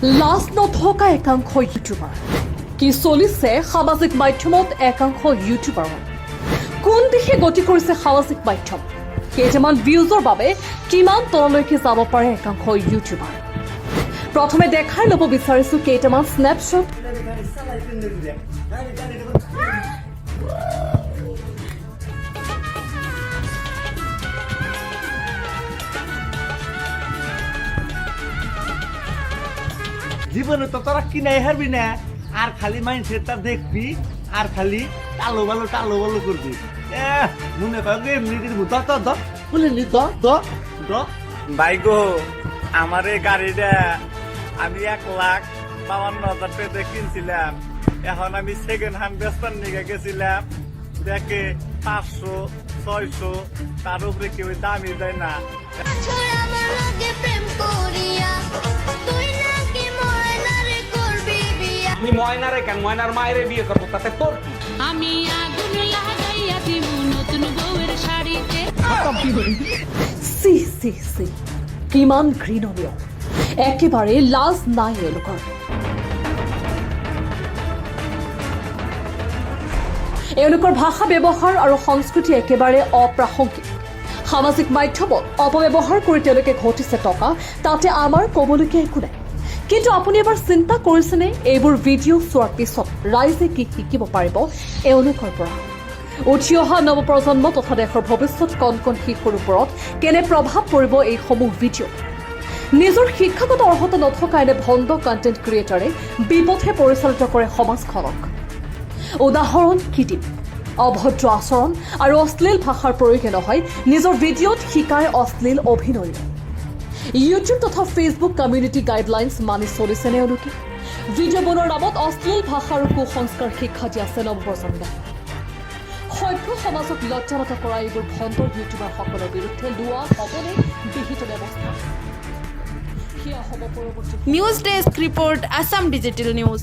লাজ নথকা একাংশ ইউটিউবাৰ কি চলিছে সামাজিক মাধ্যমত একাংশ ইউটিউবাৰ কোন দিশে গতি কৰিছে সামাজিক মাধ্যম কেইটামান ভিউজৰ বাবে কিমান তললৈকে যাব পাৰে একাংশ ইউটিউবাৰ প্ৰথমে দেখাই ল'ব বিচাৰিছো কেইটামান স্নেপশ্বট জীবনে তো তোরা কিনাই হারবি না আর খালি মাইন্ডসেটটা দেখবি আর খালি টালো বালো করবি মনে কর এমনি বলে নি ভাই গো আমার এই গাড়িটা আমি 1,52,000 টাকা কিনছিলাম এখন আমি সেকেন্ড হ্যান্ড বেচবার নিয়ে গেছিলাম দেখে 500-600 তার উপরে কেউ দামি দেয় না আমি ময়নারে কেন ময়নার মায়ের বিয়ে করবো তাতে তোর কি আমি আগুন লাগাইয়া দিব নতুন বউয়ের শাড়িতে সি সি সি কিমান ঘৃণনীয় একেবাৰে লাজ নাই এওঁলোকৰ এওঁলোকৰ ভাষা ব্যৱহাৰ আৰু সংস্কৃতি একেবাৰে অপ্ৰাসংগিক সামাজিক মাধ্যমত অপব্যৱহাৰ কৰি তেওঁলোকে ঘটিছে টকা তাতে আমাৰ ক'বলগীয়া একো নাই কিন্তু আপুনি এবাৰ চিন্তা কৰিছেনে এইবোৰ ভিডিঅ' চোৱাৰ পিছত ৰাইজে কি শিকিব পাৰিব এওঁলোকৰ পৰা উঠি অহা নৱপ্ৰজন্ম তথা দেশৰ ভৱিষ্যত কণ কণ শিশুৰ ওপৰত কেনে প্ৰভাৱ পৰিব এইসমূহ ভিডিঅ' নিজৰ শিক্ষাগত অৰ্হতা নথকা এনে ভণ্ড কণ্টেণ্ট ক্ৰিয়েটাৰে বিপথে পৰিচালিত কৰে সমাজখনক উদাহৰণ কি দিম অভদ্ৰ আচৰণ আৰু অশ্লীল ভাষাৰ প্ৰয়োগে নহয় নিজৰ ভিডিঅ'ত শিকায় অশ্লীল অভিনয় ইউটিউব তথা ফেচবুক কমিউনিটি গাইডলাইন্স মানি চলিছেনে এওঁলোকে ভিডিঅ' বনোৱাৰ নামত অশ্লীল ভাষা আৰু কুসংস্কাৰ শিক্ষা দি আছে নৱপ্ৰজন্মক সভ্য সমাজক লজ্জানত কৰা এইবোৰ ভণ্ড ইউটিউবাৰসকলৰ বিৰুদ্ধে লোৱা হ'বনে বিহিত ব্যৱস্থা সেয়া হ'ব পৰৱৰ্তী news desk report Assam digital news.